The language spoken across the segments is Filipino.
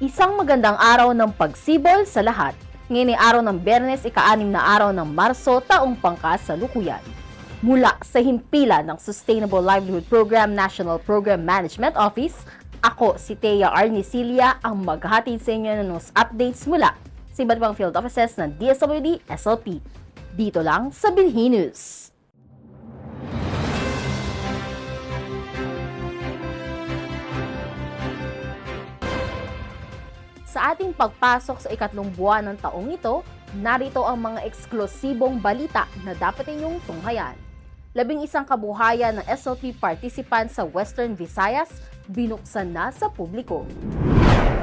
Isang magandang araw ng pagsibol sa lahat. Ngayon ay araw ng Biyernes, ika-6 na araw ng Marso, taong pangkasalukuyan. Mula sa himpilan ng Sustainable Livelihood Program National Program Management Office, ako si Thea Arnicilia ang maghahatid sa inyo ng news updates mula sa iba't ibang field offices ng DSWD SLP. Dito lang sa Binhi News. Sa ating pagpasok sa ikatlong buwan ng taong ito, narito ang mga eksklusibong balita na dapat ninyong tunghayan. 11 kabuhayan ng SLP participants sa Western Visayas binuksan na sa publiko.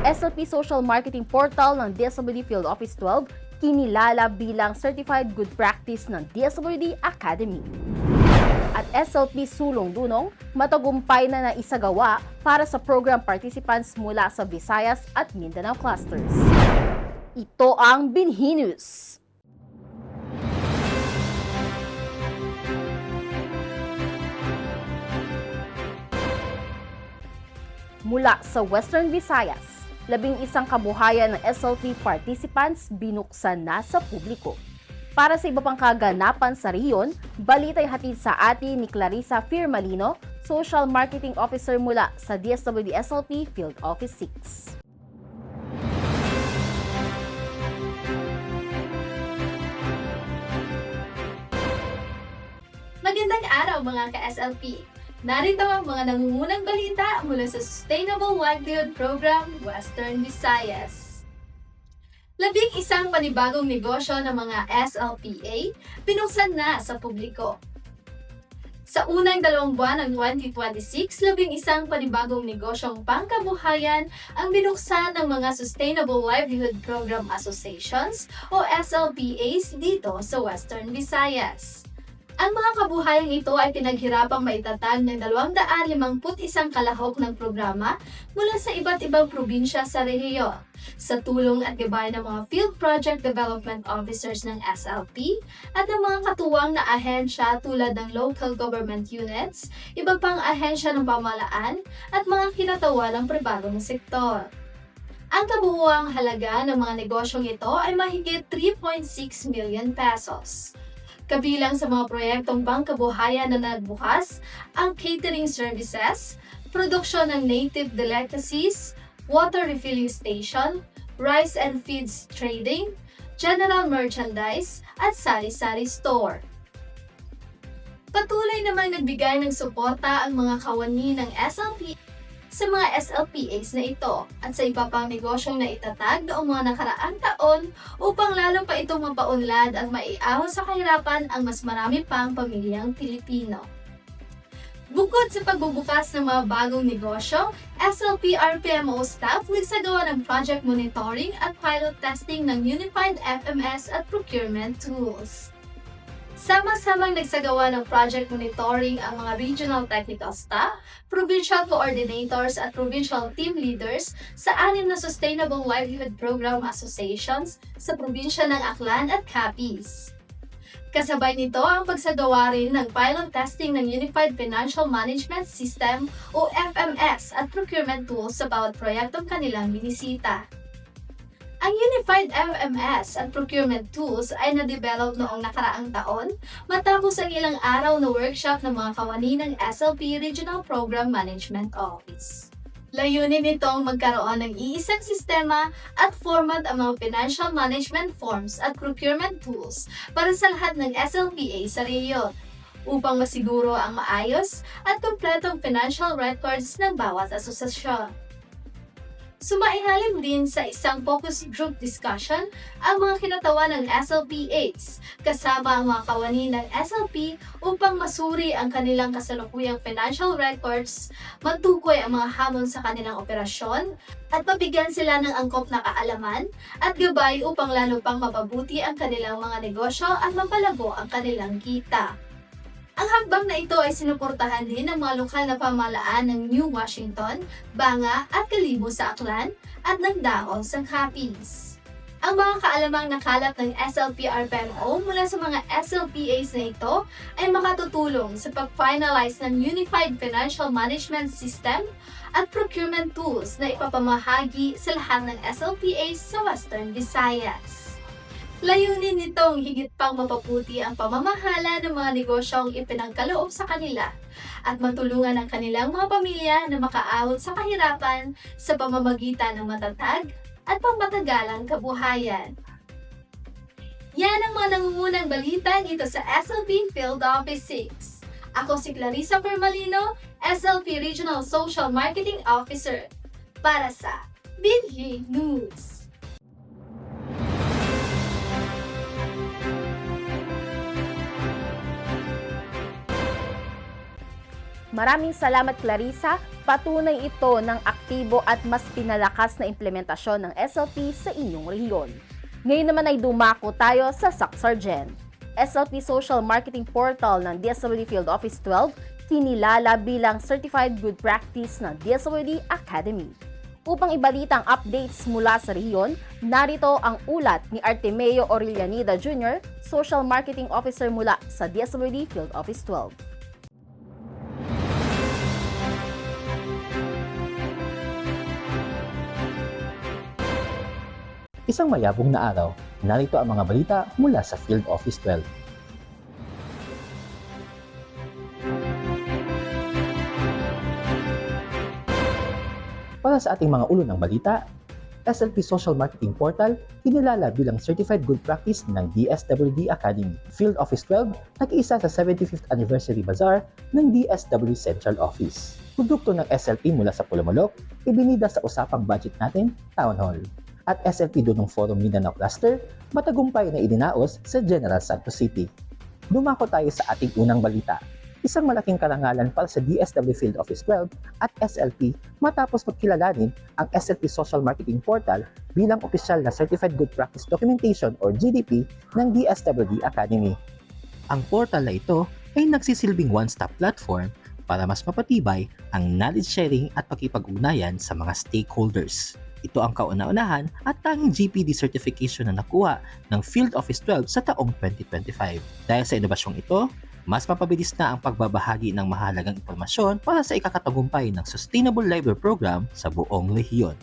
SLP Social Marketing Portal ng DSWD Field Office 12 kinilala bilang Certified Good Practice ng DSWD Academy. At SLP Sulong Dunong, matagumpay na naisagawa para sa program participants mula sa Visayas at Mindanao clusters. Ito ang Binhi News. Mula sa Western Visayas, 11 kabuhayan ng SLP participants binuksan na sa publiko. Para sa iba pang kaganapan sa riyon, balita'y hatid sa atin ni Clarissa Firmalino, Social Marketing Officer mula sa DSWD SLP Field Office 6. Magandang araw mga ka-SLP! Narito ang mga nangungunang balita mula sa Sustainable Livelihood Program Western Visayas. 11 panibagong negosyo ng mga SLPA binuksan na sa publiko. Sa unang 2 buwan ng 2026, 11 panibagong negosyong pangkabuhayan ang binuksan ng mga Sustainable Livelihood Program Associations o SLPAs dito sa Western Visayas. Ang mga kabuhayang ito ay pinaghirapang maitatag ng 251 kalahok ng programa mula sa iba't ibang probinsya sa rehiyon, sa tulong at gabay ng mga Field Project Development Officers ng SLP at ng mga katuwang na ahensya tulad ng local government units, iba pang ahensya ng pamahalaan at mga kinatawa ng pribadong sektor. Ang kabuuang halaga ng mga negosyong ito ay mahigit 3.6 million pesos. Kabilang sa mga proyektong pangkabuhayan na nagbukas, ang catering services, produksyon ng native delicacies, water refilling station, rice and feeds trading, general merchandise, at sari-sari store. Patuloy namang nagbigay ng suporta ang mga kawani ng SLP sa mga SLPAs na ito at sa iba pang negosyong na itatag noong mga nakaraang taon upang lalo pa itong mapaunlad at maiahon sa kahirapan ang mas marami pang pamilyang Pilipino. Bukod sa pagbubukas ng mga bagong negosyo, SLP RPMO staff nagsagawa ng project monitoring at pilot testing ng Unified FMS at procurement tools. Sama-samang nagsagawa ng project monitoring ang mga regional technical staff, provincial coordinators at provincial team leaders sa 6 na Sustainable Livelihood Program Associations sa probinsya ng Aklan at Capiz. Kasabay nito ang pagsagawa rin ng pilot testing ng Unified Financial Management System o FMS at procurement tools sa bawat proyektong kanilang binisita. Ang Unified FMS at procurement tools ay na-develop noong nakaraang taon matapos ang ilang araw na workshop ng mga kawani ng SLP Regional Program Management Office. Layunin nitong magkaroon ng iisang sistema at format ang mga financial management forms at procurement tools para sa lahat ng SLPA sa rehiyon upang masiguro ang maayos at kumpletong financial records ng bawat asosasyon. Sumailalim din sa isang focus group discussion ang mga kinatawan ng SLPAs kasama ang mga kawani ng SLP upang masuri ang kanilang kasalukuyang financial records, matukoy ang mga hamon sa kanilang operasyon, at mabigyan sila ng angkop na kaalaman at gabay upang lalo pang mapabuti ang kanilang mga negosyo at mapalago ang kanilang kita. Ang hakbang na ito ay sinuportahan din ng mga lokal na pamahalaan ng New Washington, Banga at Kalibo sa Aklan at ng Daol sa Capiz. Ang mga kaalamang nakalap ng SLPRPMO mula sa mga SLPAs na ito ay makatutulong sa pag-finalize ng Unified Financial Management System at procurement tools na ipapamahagi sa lahat ng SLPAs sa Western Visayas. Layunin nitong higit pang mapabuti ang pamamahala ng mga negosyong ipinangkaloob sa kanila at matulungan ang kanilang mga pamilya na makaahon sa kahirapan sa pamamagitan ng matatag at pangmatagalang kabuhayan. Yan ang mga nangungunang balita dito sa SLP Field Office 6. Ako si Clarissa Permalino, SLP Regional Social Marketing Officer para sa Binhi News. Maraming salamat, Clarissa. Patunay ito ng aktibo at mas pinalakas na implementasyon ng SLP sa inyong rehiyon. Ngayon naman ay dumako tayo sa SACSARGEN. SLP Social Marketing Portal ng DSWD Field Office 12, kinilala bilang Certified Good Practice ng DSWD Academy. Upang ibalita ang updates mula sa rehiyon, narito ang ulat ni Artemio Orellanida Jr., Social Marketing Officer mula sa DSWD Field Office 12. Isang mayabong na araw, narito ang mga balita mula sa Field Office 12. Para sa ating mga ulo ng balita, SLP Social Marketing Portal kinilala bilang Certified Good Practice ng DSWD Academy. Field Office 12 nag-iisa sa 75th Anniversary Bazaar ng DSWD Central Office. Produkto ng SLP mula sa Pulumulok, ibinida sa usapang budget natin, Town Hall. At SLP Dunong Forum Mindanao Cluster, matagumpay na idinaos sa General Santos City. Dumako tayo sa ating unang balita. Isang malaking karangalan para sa DSWD Field Office 12 at SLP matapos pagkilalanin ang SLP Social Marketing Portal bilang opisyal na Certified Good Practice Documentation or GDP ng DSWD Academy. Ang portal na ito ay nagsisilbing one-stop platform para mas mapatibay ang knowledge sharing at pakipag-ugnayan sa mga stakeholders. Ito ang kauna-unahan at tanging GPD certification na nakuha ng Field Office 12 sa taong 2025. Dahil sa inobasyong ito, mas mapabilis na ang pagbabahagi ng mahalagang impormasyon para sa ikakatagumpay ng Sustainable Library Program sa buong rehiyon.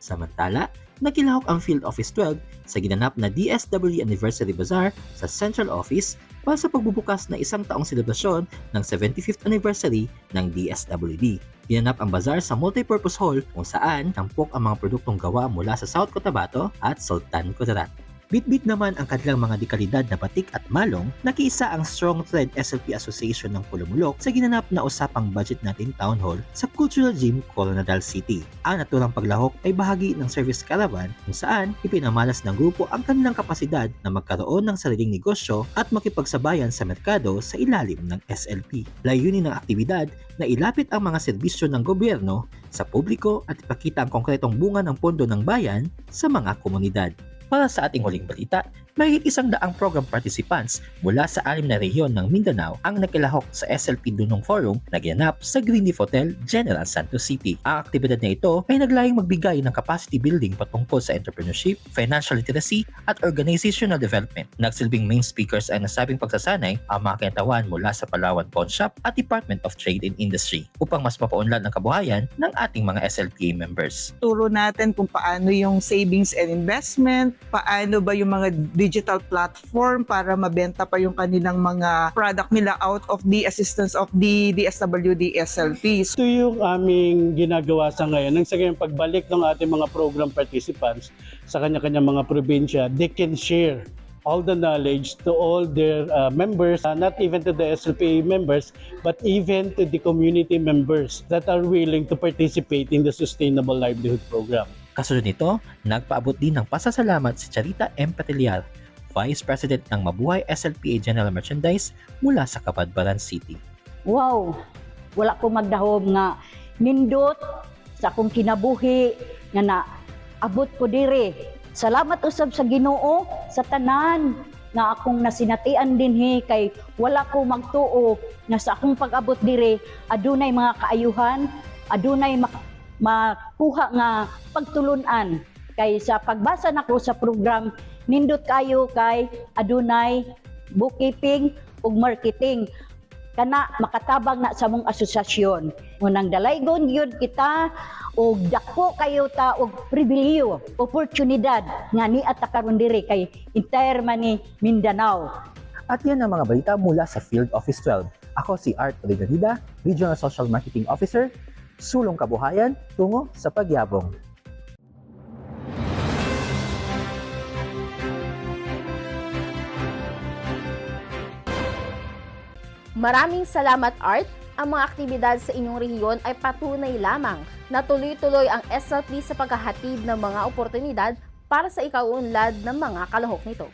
Samantala, nakilahok ang Field Office 12 sa ginanap na DSWD Anniversary Bazaar sa Central Office para sa pagbubukas na isang taong selebrasyon ng 75th anniversary ng DSWD. Ginanap ang bazaar sa multipurpose hall kung saan tampok ang mga produktong gawa mula sa South Cotabato at Sultan Kudarat. Bitbit naman ang kanilang mga dekalidad na batik at malong, nakiisa ang Strong Thread SLP Association ng Pulumulok sa ginanap na usapang budget natin Town Hall sa Cultural Gym, Coronadal City. Ang naturang paglahok ay bahagi ng service caravan kung saan ipinamalas ng grupo ang kanilang kapasidad na magkaroon ng sariling negosyo at makipagsabayan sa merkado sa ilalim ng SLP. Layunin ng aktibidad na ilapit ang mga serbisyo ng gobyerno sa publiko at ipakita ang konkretong bunga ng pondo ng bayan sa mga komunidad. Para sa ating huling balita, mahigit 100 program participants mula sa 6 na rehiyon ng Mindanao ang nakilahok sa SLP Dunong Forum na ginanap sa Greenleaf Hotel, General Santos City. Ang aktibidad na ito ay naglayong magbigay ng capacity building patungkol sa entrepreneurship, financial literacy at organizational development. Nagsilbing main speakers ay nasabing pagsasanay ang mga kinatawan mula sa Palawan Pawn Shop at Department of Trade and Industry upang mas mapaunlad ang kabuhayan ng ating mga SLPA members. Turo natin kung paano yung savings and investment, paano ba yung mga digital platform para mabenta pa yung kanilang mga product nila out of the assistance of the DSWD SLP. Ito yung aming ginagawa sa ngayon. Nang sa ngayon pagbalik ng ating mga program participants sa kanya-kanya mga probinsya, they can share all the knowledge to all their members, not even to the SLPA members, but even to the community members that are willing to participate in the Sustainable Livelihood Program. Kasunod nito, nagpaabot din ng pasasalamat si Charita M. Pateliar, Vice President ng Mabuhay SLPA General Merchandise mula sa Cabadbaran City. Wow! Wala ko magdahom nga nindot sa akong kinabuhi nga na abot ko dire. Salamat usab sa Ginoo sa tanan nga akong nasinatian dinhi kay wala ko magtuo nga sa akong pag-abot dire adunay mga kaayuhan, adunay makuha nga pagtulunan Kay sa pagbasa nako sa program, nindot kayo kay adunay bookkeeping ug marketing. Kana makatabang na sa mong asosasyon. Unang dalaygon gyud kita og dako kayo ta og pribilehyo, oportunidad nga niat ta karon diri kay entire man ni Mindanao. At yan ang mga balita mula sa Field Office 12. Ako si Art Oligarida, Regional Social Marketing Officer, sulong kabuhayan tungo sa pagyabong. Maraming salamat, Art. Ang mga aktibidad sa inyong rehiyon ay patunay lamang na tuloy-tuloy ang SLP sa paghahatid ng mga oportunidad para sa ikaunlad ng mga kalahok nito.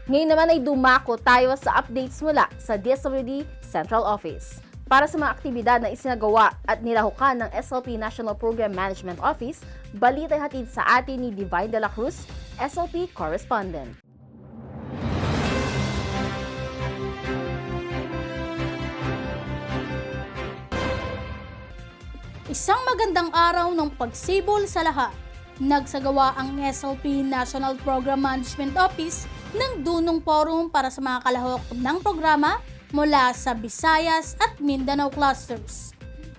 Ngayon naman ay dumako tayo sa updates mula sa DSWD Central Office. Para sa mga aktibidad na isinagawa at nilahukan ng SLP National Program Management Office, balita'y hatid sa atin ni Divine de la Cruz, SLP Correspondent. Isang magandang araw ng pagsibol sa lahat. Nagsagawa ang SLP National Program Management Office ng Dunong Forum para sa mga kalahok ng programa mula sa Visayas at Mindanao clusters.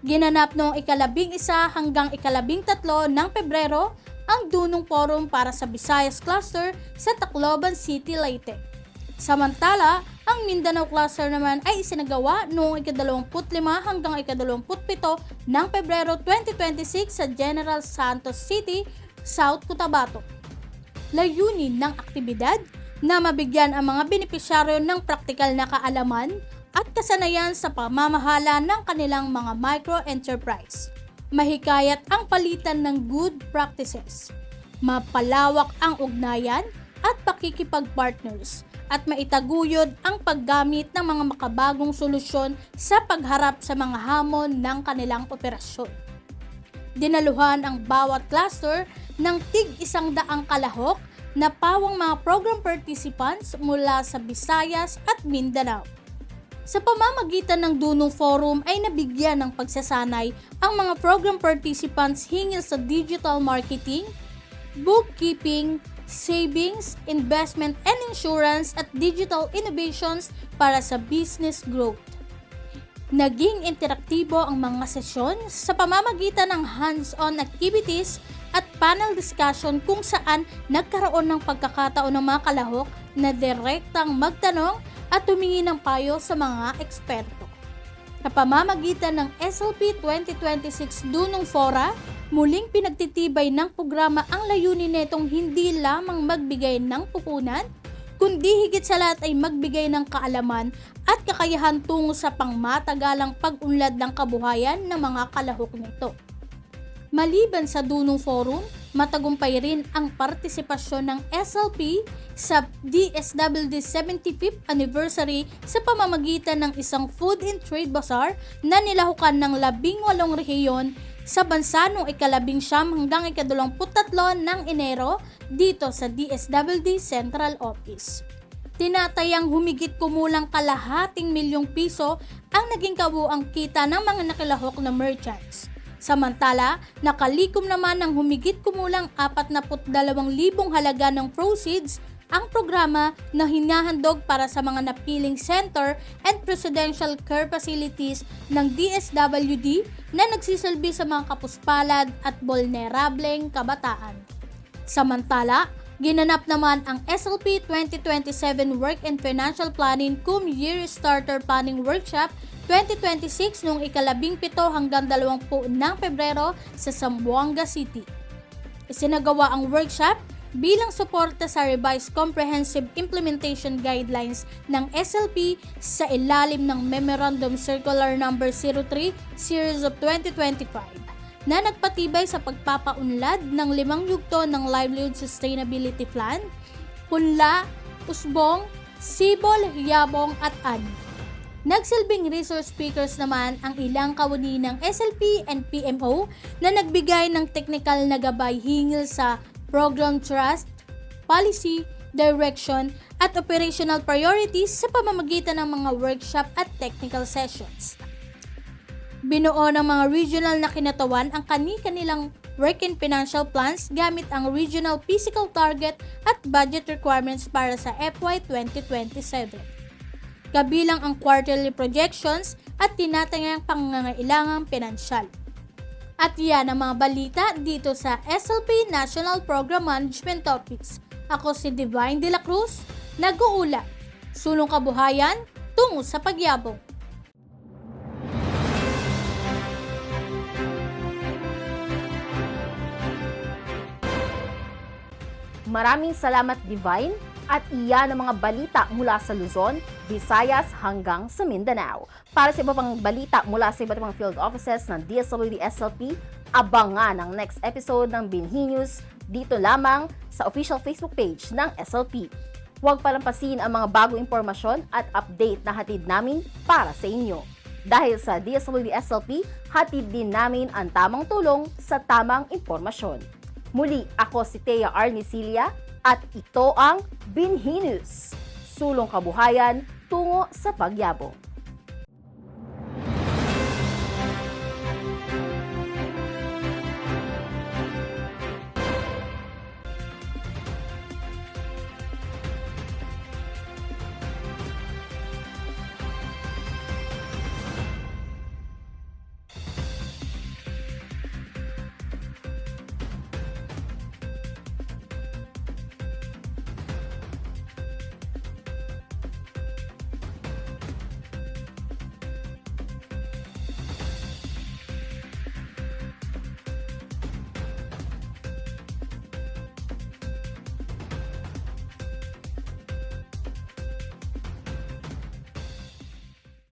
Ginanap noong 11 hanggang 13 ng Pebrero ang Dunong Forum para sa Visayas cluster sa Tacloban City, Leyte. Samantala, ang Mindanao cluster naman ay isinagawa noong 25 hanggang 27 ng Pebrero 2026 sa General Santos City, South Cotabato. Layunin ng aktibidad na mabigyan ang mga benepisyaryo ng praktikal na kaalaman at kasanayan sa pamamahala ng kanilang mga micro-enterprise. Mahikayat ang palitan ng good practices, mapalawak ang ugnayan at pakikipag-partners, at maitaguyod ang paggamit ng mga makabagong solusyon sa pagharap sa mga hamon ng kanilang operasyon. Dinaluhan ang bawat cluster ng tig-100 kalahok na pawang mga program participants mula sa Visayas at Mindanao. Sa pamamagitan ng Dunong Forum ay nabigyan ng pagsasanay ang mga program participants hinggil sa digital marketing, bookkeeping, savings, investment and insurance at digital innovations para sa business growth. Naging interaktibo ang mga sesyon sa pamamagitan ng hands-on activities at panel discussion kung saan nagkaroon ng pagkakataon ng mga kalahok na direktang magtanong at humingi ng payo sa mga eksperto. Sa pamamagitan ng SLP 2026 Dunong Fora, muling pinagtitibay ng programa ang layunin nitong hindi lamang magbigay ng pupunan, kundi higit sa lahat ay magbigay ng kaalaman at kakayahan tungo sa pangmatagalang pag-unlad ng kabuhayan ng mga kalahok nito. Maliban sa Dunong Forum, matagumpay rin ang partisipasyon ng SLP sa DSWD 75th anniversary sa pamamagitan ng isang food and trade bazaar na nilahukan ng 18 rehiyon sa bansa noong 19 hanggang 23 ng Enero dito sa DSWD Central Office. Tinatayang humigit kumulang kalahating milyong piso ang naging kabuang kita ng mga nakilahok na merchants. Samantala, nakalikom naman ng humigit kumulang 42,000 halaga ng proceeds ang programa na hinahandog para sa mga napiling center and presidential care facilities ng DSWD na nagsisilbi sa mga kapuspalad at vulnerableng kabataan. Samantala, ginanap naman ang SLP 2027 Work and Financial Planning cum Year Starter Planning Workshop 2026 noong 17 hanggang 20 ng Pebrero sa Zamboanga City. Isinagawa ang workshop bilang suporta sa revised Comprehensive Implementation Guidelines ng SLP sa ilalim ng Memorandum Circular No. 03 Series of 2025 na nagpatibay sa pagpapaunlad ng 5 yugto ng Livelihood Sustainability Plan, Punla, Usbong, Sibol, Yabong at Ani. Nagsilbing resource speakers naman ang ilang kawani ng SLP and PMO na nagbigay ng technical na gabay hinggil sa program trust, policy, direction, at operational priorities sa pamamagitan ng mga workshop at technical sessions. Binuo ng mga regional na kinatawan ang kani-kanilang working financial plans gamit ang regional physical target at budget requirements para sa FY 2027. Kabilang ang quarterly projections at tinatayang pangangailangang pinansyal. At yan ang mga balita dito sa SLP National Program Management Office. Ako si Divine De La Cruz, nag-uula. Sulong kabuhayan, tungo sa pagyabong. Maraming salamat, Divine, at iyan ang mga balita mula sa Luzon, Visayas hanggang sa Mindanao. Para sa iba pang balita mula sa iba't ibang field offices ng DSWD SLP, abangan ang next episode ng Binhi News dito lamang sa official Facebook page ng SLP. Huwag palampasin ang mga bagong impormasyon at update na hatid namin para sa inyo. Dahil sa DSWD SLP, hatid din namin ang tamang tulong sa tamang impormasyon. Muli, ako si Thea Arnicilia at ito ang Binhi News. Sulong kabuhayan tungo sa pagyabong.